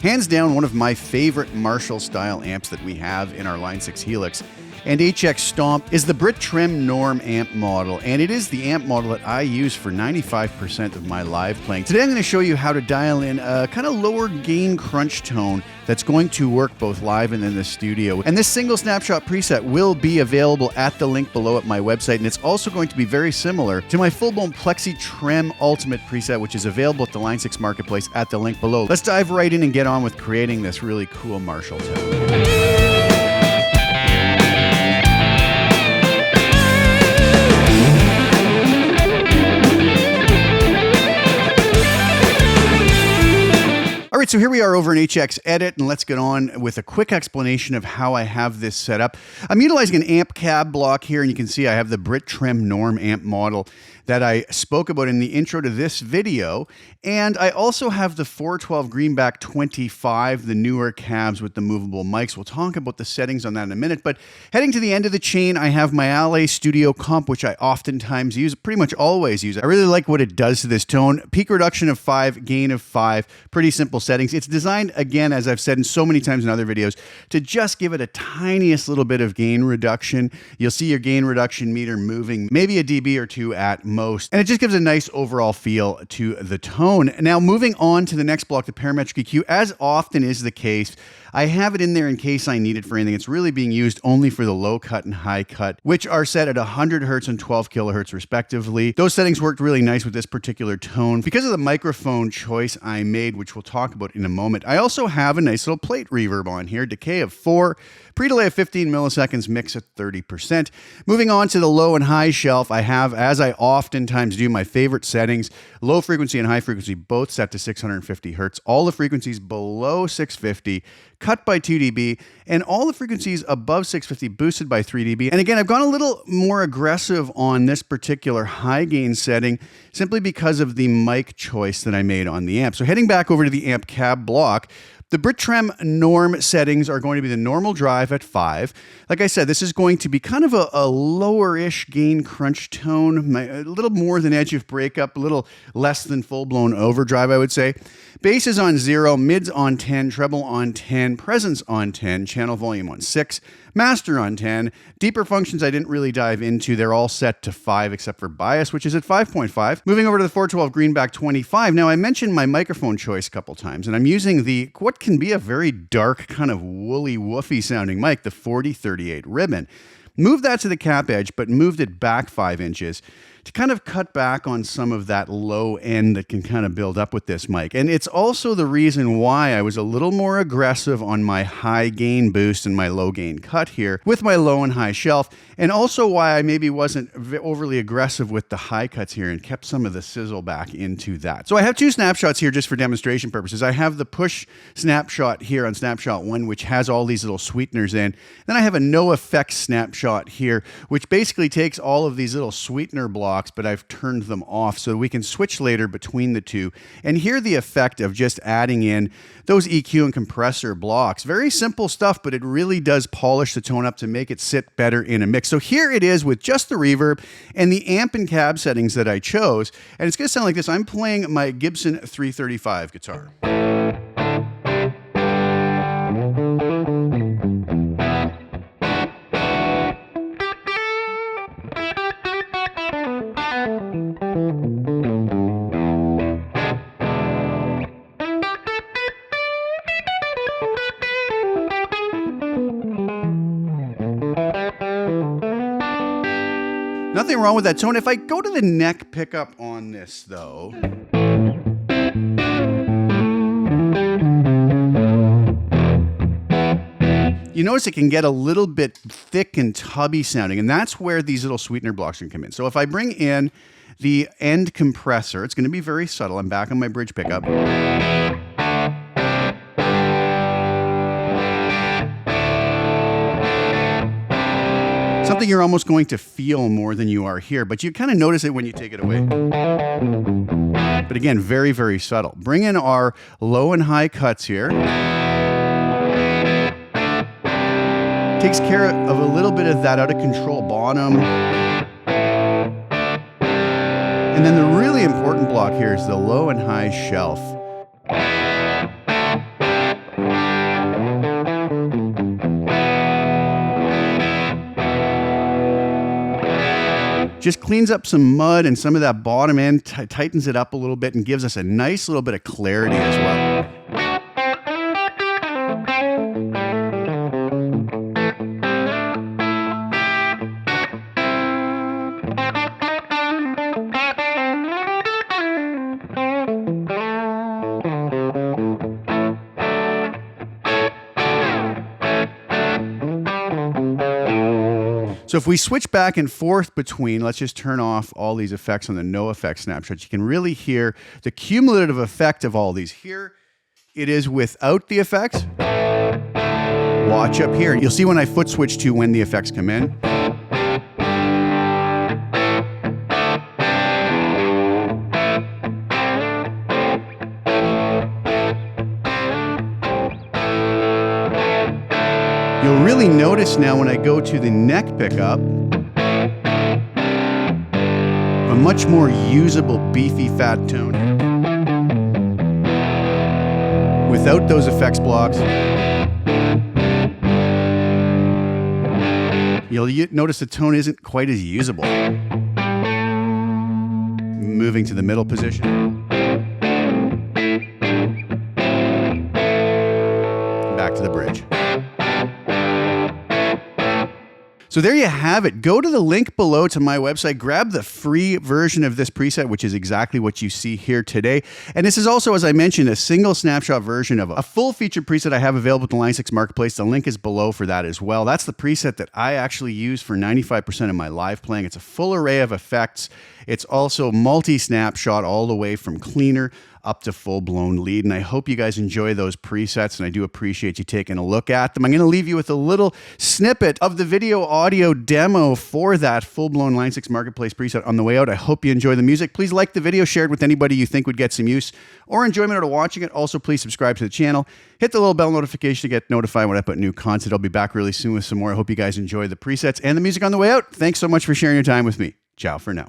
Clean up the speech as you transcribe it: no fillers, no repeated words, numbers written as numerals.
Hands down, one of my favorite Marshall style amps that we have in our Line 6 Helix and HX Stomp is the Brit Trem Nrm amp model, and it is the amp model that I use for 95% of my live playing. Today I'm going to show you how to dial in a kind of lower gain crunch tone that's going to work both live and in the studio. And this single snapshot preset will be available at the link below at my website, and it's also going to be very similar to my full-blown Plexi Trem Ultimate preset, which is available at the Line 6 Marketplace at the link below. Let's dive right in and get on with creating this really cool Marshall tone. All right, so here we are over in HX Edit, and let's get on with a quick explanation of how I have this set up. I'm utilizing an amp cab block here, and you can see I have the Brit Trem Nrm amp model that I spoke about in the intro to this video. And I also have the 412 Greenback 25, the newer cabs with the movable mics. We'll talk about the settings on that in a minute. But heading to the end of the chain, I have my LA Studio comp, which I oftentimes use, pretty much always use. I really like what it does to this tone. Peak reduction of 5, gain of 5, pretty simple settings. It's designed, again, as I've said in so many times in other videos, to just give it a tiniest little bit of gain reduction. You'll see your gain reduction meter moving maybe a dB or two at most. And it just gives a nice overall feel to the tone. Now, moving on to the next block, the parametric EQ, as often is the case, I have it in there in case I need it for anything. It's really being used only for the low cut and high cut, which are set at 100 Hertz and 12 kilohertz respectively. Those settings worked really nice with this particular tone because of the microphone choice I made, which we'll talk about in a moment. I also have a nice little plate reverb on here, decay of 4, pre-delay of 15 milliseconds, mix at 30%. Moving on to the low and high shelf, I have, as I oftentimes do, my favorite settings, low frequency and high frequency, both set to 650 Hertz. All the frequencies below 650, cut by 2 dB, and all the frequencies above 650 boosted by 3 dB. And again, I've gone a little more aggressive on this particular high gain setting simply because of the mic choice that I made on the amp. So heading back over to the amp cab block, the Brit Trem Nrm settings are going to be the normal drive at 5. Like I said, this is going to be kind of a lower-ish gain crunch tone, a little more than edge of breakup, a little less than full-blown overdrive, I would say. Bass is on 0, mids on 10, treble on 10, presence on 10, channel volume on 6, master on 10. Deeper functions I didn't really dive into. They're all set to 5 except for bias, which is at 5.5. Moving over to the 412 Greenback 25. Now, I mentioned my microphone choice a couple times, and I'm using the what can be a very dark, kind of woolly, woofy sounding mic, the 4038 Ribbon. Moved that to the cap edge, but moved it back 5 inches to kind of cut back on some of that low end that can kind of build up with this mic. And it's also the reason why I was a little more aggressive on my high gain boost and my low gain cut here with my low and high shelf, and also why I maybe wasn't overly aggressive with the high cuts here and kept some of the sizzle back into that. So I have 2 snapshots here just for demonstration purposes. I have the push snapshot here on snapshot 1, which has all these little sweeteners in. Then I have a no effects snapshot here, which basically takes all of these little sweetener blocks, but I've turned them off so we can switch later between the two and hear the effect of just adding in those EQ and compressor blocks. Very simple stuff, but it really does polish the tone up to make it sit better in a mix. So here it is with just the reverb and the amp and cab settings that I chose, and it's going to sound like this. I'm playing my Gibson 335 guitar. Nothing wrong with that tone. If I go to the neck pickup on this, though, you notice it can get a little bit thick and tubby sounding, and that's where these little sweetener blocks can come in. So if I bring in the end compressor, it's going to be very subtle. I'm back on my bridge pickup. Something you're almost going to feel more than you are here, but you kind of notice it when you take it away. But again, very, very subtle. Bring in our low and high cuts here. Takes care of a little bit of that out of control bottom. And then the really important block here is the low and high shelf. Just cleans up some mud and some of that bottom end, tightens it up a little bit and gives us a nice little bit of clarity as well. So if we switch back and forth between, let's just turn off all these effects on the no effect snapshots, you can really hear the cumulative effect of all these. Here it is without the effects. Watch up here. You'll see when I foot switch to when the effects come in. You'll really notice now when I go to the neck pickup, a much more usable, beefy, fat tone without those effects blocks. You'll notice the tone isn't quite as usable. Moving to the middle position. Back to the bridge. So there you have it. Go to the link below to my website, grab the free version of this preset, which is exactly what you see here today. And this is also, as I mentioned, a single snapshot version of a full featured preset I have available at the Line 6 Marketplace. The link is below for that as well. That's the preset that I actually use for 95% of my live playing. It's a full array of effects. It's also multi-snapshot all the way from cleaner up to full-blown lead. And I hope you guys enjoy those presets, and I do appreciate you taking a look at them. I'm going to leave you with a little snippet of the video audio demo for that full-blown Line 6 Marketplace preset on the way out. I hope you enjoy the music. Please like the video, share it with anybody you think would get some use or enjoyment out of watching it. Also, please subscribe to the channel. Hit the little bell notification to get notified when I put new content. I'll be back really soon with some more. I hope you guys enjoy the presets and the music on the way out. Thanks so much for sharing your time with me. Ciao for now.